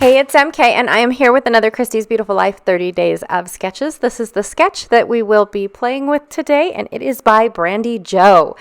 Hey, it's MK, and I am here with another Christy's Beautiful Life 30 Days of Sketches. This is the sketch that we will be playing with today, and it is by Brandy Jo.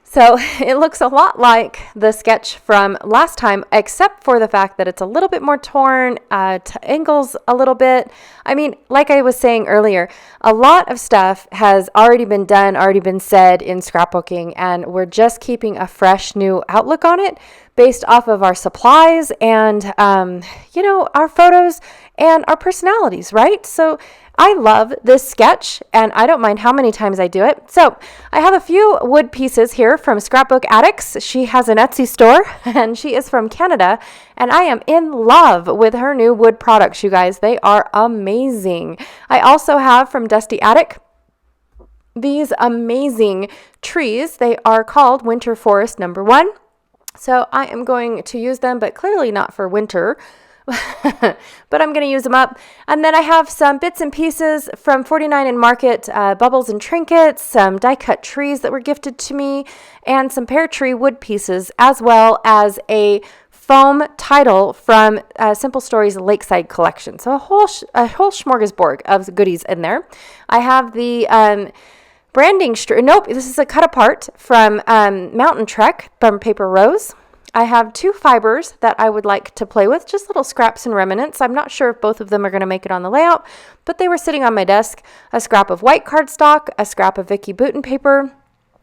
So it looks a lot like the sketch from last time, except for the fact that it's a little bit more torn, angles a little bit. I mean, like I was saying earlier, a lot of stuff has already been done, already been said in scrapbooking, and we're just keeping a fresh new outlook on it based off of our supplies and, our photos and our personalities, right? So I love this sketch, and I don't mind how many times I do it. So I have a few wood pieces here from Scrapbook Addicts. She has an Etsy store, and she is from Canada, and I am in love with her new wood products, you guys. They are amazing. I also have from Dusty Attic these amazing trees. They are called Winter Forest number 1. So I am going to use them, but clearly not for winter. But I'm going to use them up. And then I have some bits and pieces from 49 and Market, bubbles and trinkets, some die-cut trees that were gifted to me, and some pear tree wood pieces, as well as a foam title from Simple Stories Lakeside Collection. So a whole smorgasbord of goodies in there. I have the branding strip. Nope, this is a cut apart from Mountain Trek from Paper Rose. I have 2 fibers that I would like to play with, just little scraps and remnants. I'm not sure if both of them are going to make it on the layout, but they were sitting on my desk. A scrap of white cardstock, a scrap of Vicky Bouton paper,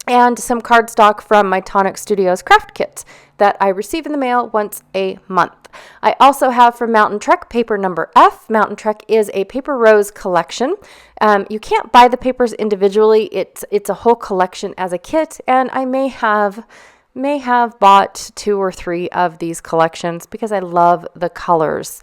and some cardstock from my Tonic Studios craft kit that I receive in the mail once a month. I also have from Mountain Trek paper number F. Mountain Trek is a Paper Rose collection. You can't buy the papers individually. It's a whole collection as a kit, and I may have bought 2 or 3 of these collections because I love the colors.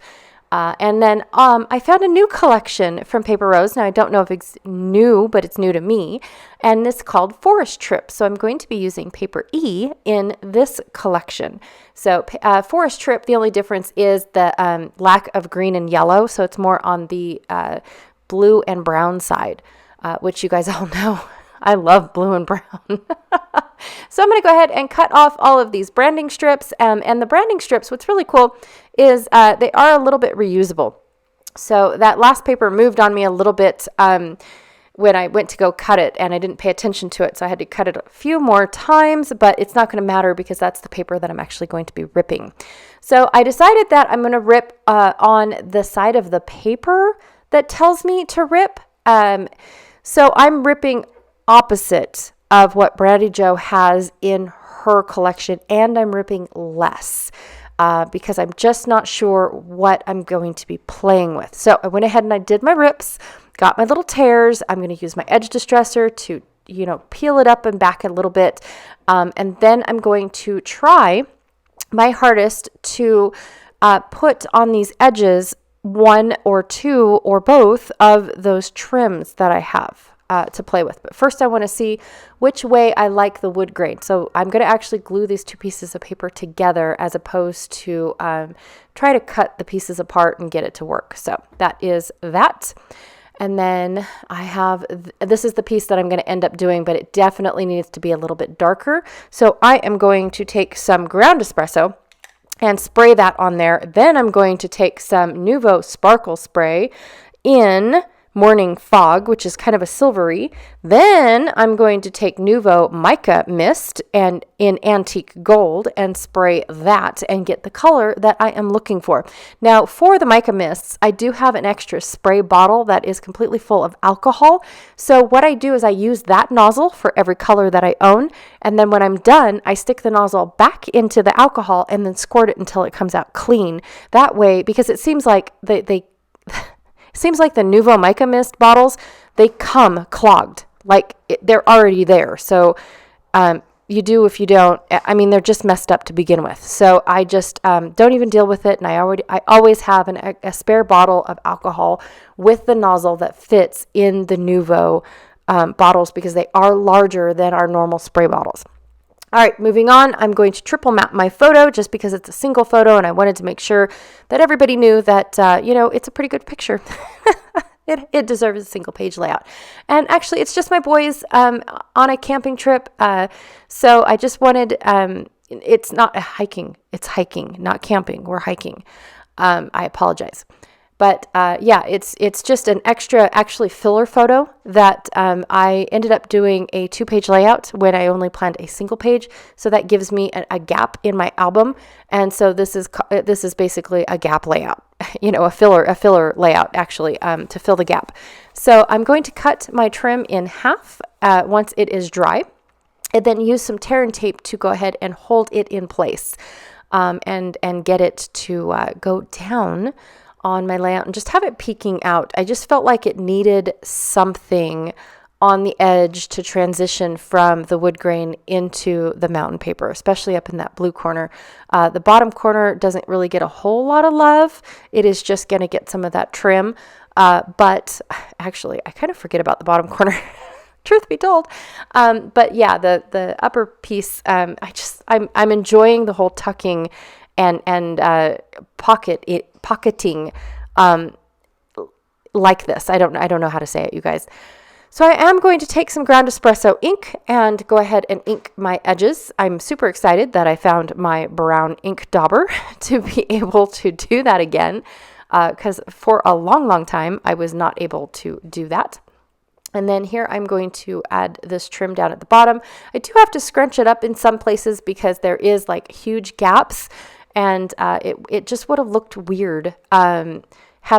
And then I found a new collection from Paper Rose. Now, I don't know if it's new, but it's new to me. And it's called Forest Trip. So I'm going to be using paper E in this collection. So Forest Trip, the only difference is the lack of green and yellow. So it's more on the blue and brown side, which you guys all know. I love blue and brown. So I'm going to go ahead and cut off all of these branding strips. And the branding strips, what's really cool is they are a little bit reusable. So that last paper moved on me a little bit when I went to go cut it, and I didn't pay attention to it. So I had to cut it a few more times, but it's not going to matter because that's the paper that I'm actually going to be ripping. So I decided that I'm going to rip on the side of the paper that tells me to rip. So I'm ripping opposite of what Brandy Jo has in her collection, and I'm ripping less because I'm just not sure what I'm going to be playing with. So I went ahead and I did my rips, got my little tears. I'm going to use my edge distressor to, peel it up and back a little bit. And then I'm going to try my hardest to put on these edges 1 or 2 or both of those trims that I have to play with. But first I want to see which way I like the wood grain. So I'm going to actually glue these 2 pieces of paper together as opposed to try to cut the pieces apart and get it to work. So that is that. And then I have, this is the piece that I'm going to end up doing, but it definitely needs to be a little bit darker. So I am going to take some ground espresso and spray that on there. Then I'm going to take some Nuvo Sparkle Spray in Morning Fog, which is kind of a silvery. Then I'm going to take Nuvo Mica Mist and in Antique Gold and spray that and get the color that I am looking for. Now, for the Mica Mists, I do have an extra spray bottle that is completely full of alcohol. So what I do is I use that nozzle for every color that I own. And then when I'm done, I stick the nozzle back into the alcohol and then squirt it until it comes out clean. That way, because it seems like seems like the Nuvo Mica Mist bottles, they come clogged. Like they're already there. So you do if you don't. I mean, they're just messed up to begin with. So I just don't even deal with it. And I always have a spare bottle of alcohol with the nozzle that fits in the Nuvo bottles because they are larger than our normal spray bottles. All right, moving on, I'm going to triple map my photo just because it's a single photo and I wanted to make sure that everybody knew that, it's a pretty good picture. It deserves a single page layout. And actually, it's just my boys on a camping trip. So I just wanted, it's not hiking, it's hiking, not camping. We're hiking. I apologize. But yeah, it's just an extra actually filler photo that I ended up doing a 2-page layout when I only planned a single page. So that gives me a gap in my album. And so this is basically a gap layout, a filler layout actually to fill the gap. So I'm going to cut my trim in half once it is dry, and then use some tear and tape to go ahead and hold it in place and get it to go down on my layout and just have it peeking out. I just felt like it needed something on the edge to transition from the wood grain into the mountain paper, especially up in that blue corner. The bottom corner doesn't really get a whole lot of love. It is just going to get some of that trim. But actually, I kind of forget about the bottom corner. Truth be told. But yeah, the upper piece, I'm enjoying the whole tucking and pocketing like this. I don't know how to say it, you guys. So I am going to take some ground espresso ink and go ahead and ink my edges. I'm super excited that I found my brown ink dauber to be able to do that again, because for a long time I was not able to do that. And then here I'm going to add this trim down at the bottom. I do have to scrunch it up in some places because there is like huge gaps. And it just would have looked weird had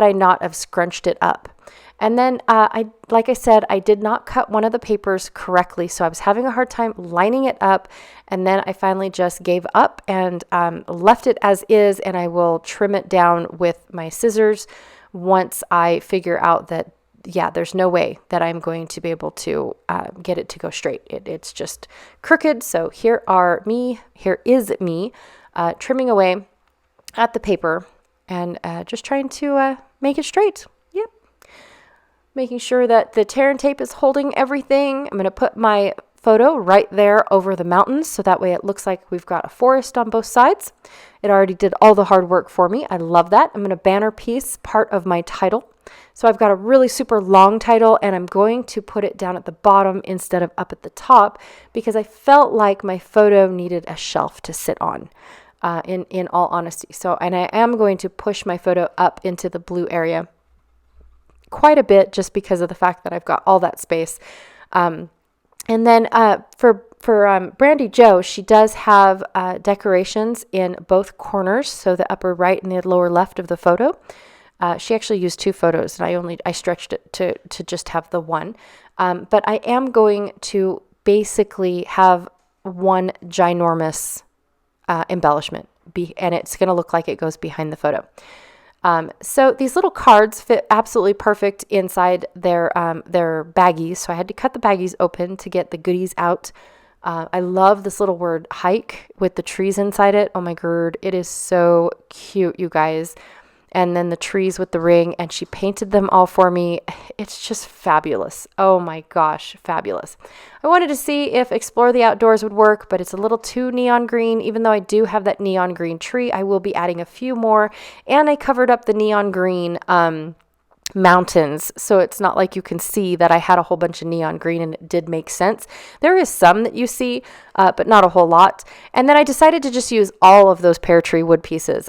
I not have scrunched it up. And then, like I said, I did not cut one of the papers correctly, so I was having a hard time lining it up. And then I finally just gave up and left it as is, and I will trim it down with my scissors once I figure out that, yeah, there's no way that I'm going to be able to get it to go straight. It's just crooked. So here is me. Trimming away at the paper and just trying to make it straight. Yep. Making sure that the tear and tape is holding everything. I'm going to put my photo right there over the mountains, so that way it looks like we've got a forest on both sides. It already did all the hard work for me. I love that. I'm going to banner piece part of my title. So I've got a really super long title, and I'm going to put it down at the bottom instead of up at the top because I felt like my photo needed a shelf to sit on. In all honesty. So, and I am going to push my photo up into the blue area quite a bit just because of the fact that I've got all that space. And then for Brandy Joe, she does have decorations in both corners, so the upper right and the lower left of the photo. She actually used 2 photos, and I stretched it to just have the one. But I am going to basically have one ginormous embellishment, and it's going to look like it goes behind the photo. So these little cards fit absolutely perfect inside their baggies. So I had to cut the baggies open to get the goodies out. I love this little word hike with the trees inside it. Oh my god, it is so cute, you guys. And then the trees with the ring, and she painted them all for me. It's just fabulous. Oh my gosh, fabulous. I wanted to see if Explore the Outdoors would work, but it's a little too neon green. Even though I do have that neon green tree, I will be adding a few more. And I covered up the neon green mountains, so it's not like you can see that I had a whole bunch of neon green, and it did make sense. There is some that you see, but not a whole lot. And then I decided to just use all of those pear tree wood pieces.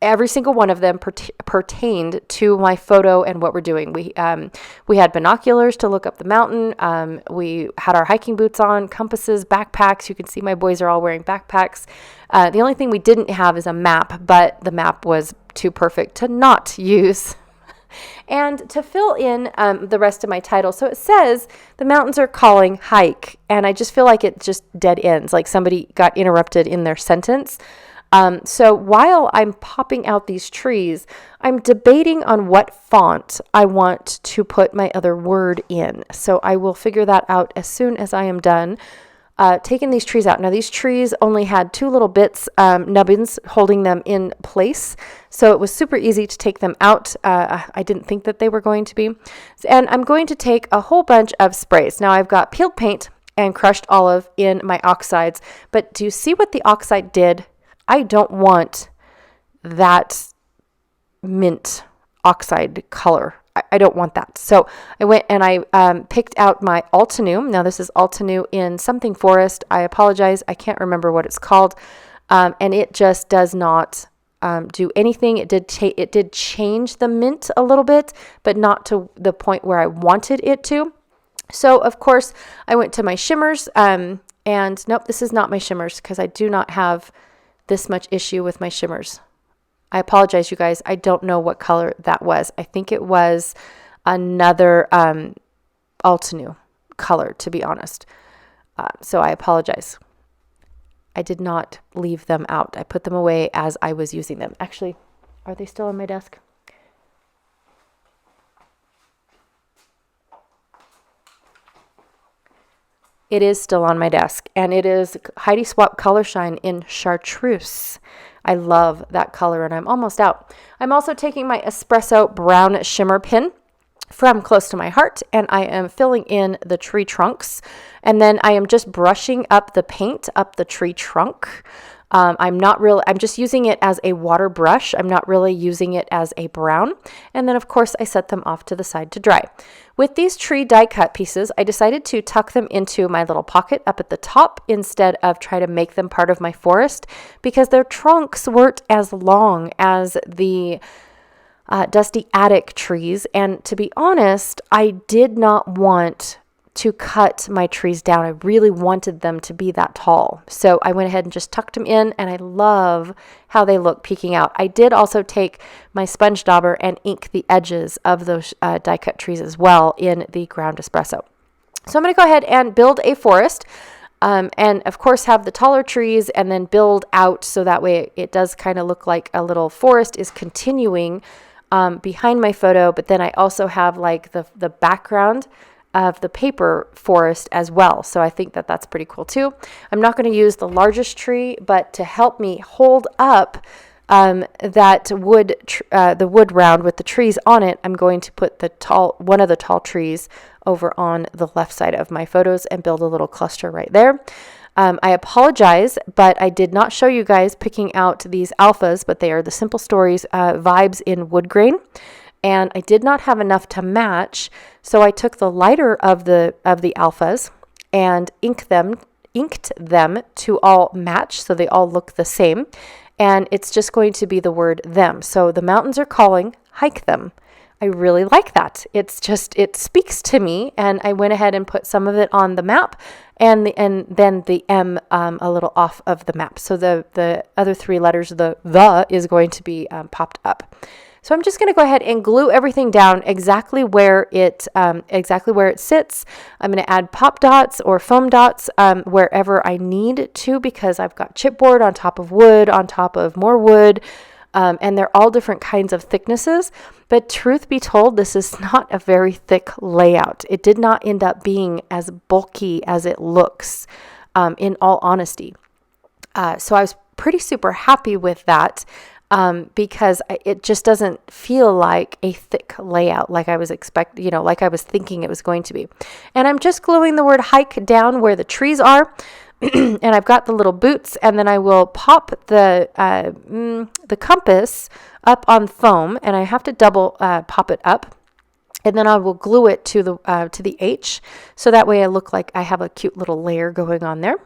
Every single one of them pertained to my photo and what we're doing. We had binoculars to look up the mountain. We had our hiking boots on, compasses, backpacks. You can see my boys are all wearing backpacks. The only thing we didn't have is a map, but the map was too perfect to not use. And to fill in the rest of my title, so it says, the mountains are calling, hike. And I just feel like it just dead ends, like somebody got interrupted in their sentence. So while I'm popping out these trees, I'm debating on what font I want to put my other word in. So I will figure that out as soon as I am done taking these trees out. Now these trees only had 2 little bits, nubbins holding them in place. So it was super easy to take them out. I didn't think that they were going to be. And I'm going to take a whole bunch of sprays. Now I've got peeled paint and crushed olive in my oxides. But do you see what the oxide did? I don't want that mint oxide color. I don't want that. So I went and I picked out my Altenew. Now this is Altenew in something forest. I apologize. I can't remember what it's called. And it just does not do anything. It did change the mint a little bit, but not to the point where I wanted it to. So of course I went to my shimmers, and nope, this is not my shimmers because I do not have this much issue with my shimmers. I apologize, you guys. I don't know what color that was. I think it was another Altenew color, to be honest. So I apologize. I did not leave them out. I put them away as I was using them. Actually, are they still on my desk? It is still on my desk, and it is Heidi Swapp Color Shine in Chartreuse. I love that color, and I'm almost out. I'm also taking my Espresso Brown Shimmer Pin from Close to My Heart, and I am filling in the tree trunks, and then I am just brushing up the paint up the tree trunk. I'm just using it as a water brush. I'm not really using it as a brown. And then of course I set them off to the side to dry. With these tree die cut pieces, I decided to tuck them into my little pocket up at the top instead of try to make them part of my forest, because their trunks weren't as long as the Dusty Attic trees. And to be honest, I did not want to cut my trees down. I really wanted them to be that tall. So I went ahead and just tucked them in, and I love how they look peeking out. I did also take my sponge dauber and ink the edges of those die cut trees as well in the ground espresso. So I'm going to go ahead and build a forest. And of course have the taller trees and then build out so that way it does kind of look like a little forest is continuing behind my photo. But then I also have like the background of the paper forest as well. So I think that that's pretty cool too. I'm not going to use the largest tree, but to help me hold up that wood, the wood round with the trees on it, I'm going to put one of the tall trees over on the left side of my photos and build a little cluster right there. I apologize, but I did not show you guys picking out these alphas, but they are the Simple Stories vibes in wood grain. And I did not have enough to match, so I took the lighter of the alphas and inked them to all match, so they all look the same. And it's just going to be the word them. So the mountains are calling, hike them. I really like that. It speaks to me, and I went ahead and put some of it on the map, and then the M a little off of the map. So the other three letters, the is going to be popped up. So I'm just going to go ahead and glue everything down exactly where it sits. I'm going to add pop dots or foam dots wherever I need to, because I've got chipboard on top of wood, on top of more wood, and they're all different kinds of thicknesses. But truth be told, this is not a very thick layout. It did not end up being as bulky as it looks, in all honesty. So I was pretty super happy with that. Because it just doesn't feel like a thick layout like I was like I was thinking it was going to be. And I'm just gluing the word hike down where the trees are. And I've got the little boots, and then I will pop the compass up on foam, and I have to double pop it up. And then I will glue it to the H, so that way I look like I have a cute little layer going on there.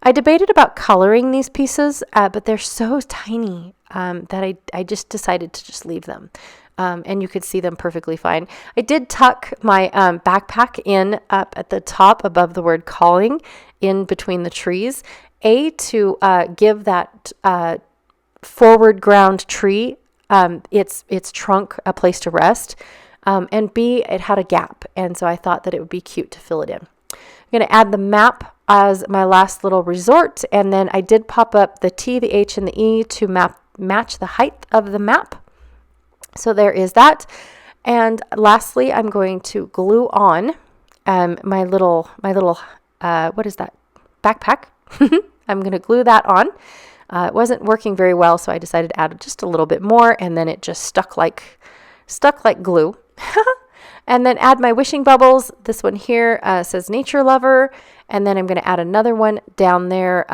I debated about coloring these pieces, but they're so tiny that I just decided to just leave them. And you could see them perfectly fine. I did tuck my backpack in up at the top above the word calling in between the trees, to give that forward ground tree its trunk a place to rest, and B, it had a gap, and so I thought that it would be cute to fill it in. I'm going to add the map as my last little resort, and then I did pop up the T, the H, and the E to match the height of the map. So there is that. And lastly, I'm going to glue on my little what is that? Backpack. I'm going to glue that on. It wasn't working very well, so I decided to add just a little bit more, and then it just stuck like glue. And then add my wishing bubbles. This one here says Nature Lover. And then I'm going to add another one down there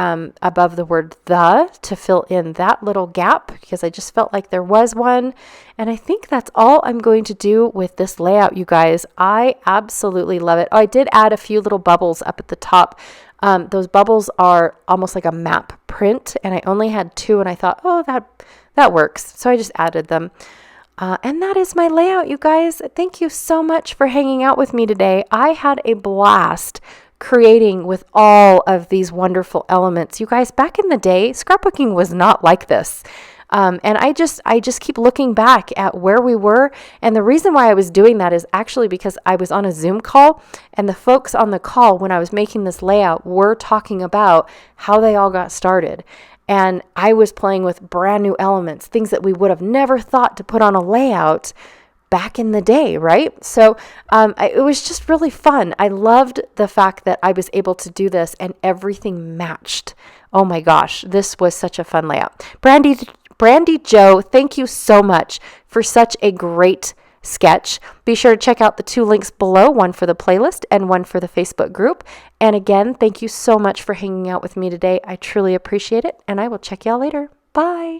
above the word the to fill in that little gap, because I just felt like there was one. And I think that's all I'm going to do with this layout, you guys. I absolutely love it. Oh, I did add a few little bubbles up at the top. Those bubbles are almost like a map print and I only had 2, and I thought, oh, that works. So I just added them. And that is my layout, you guys. Thank you so much for hanging out with me today. I had a blast creating with all of these wonderful elements. You guys, back in the day, scrapbooking was not like this. And I just keep looking back at where we were. And the reason why I was doing that is actually because I was on a Zoom call, and the folks on the call when I was making this layout were talking about how they all got started. And I was playing with brand new elements, things that we would have never thought to put on a layout back in the day, right? So it was just really fun. I loved the fact that I was able to do this and everything matched. Oh my gosh, this was such a fun layout. Brandy Joe, thank you so much for such a great sketch. Be sure to check out the 2 links below, one for the playlist and one for the Facebook group. And again, thank you so much for hanging out with me today. I truly appreciate it, and I will check y'all later. Bye.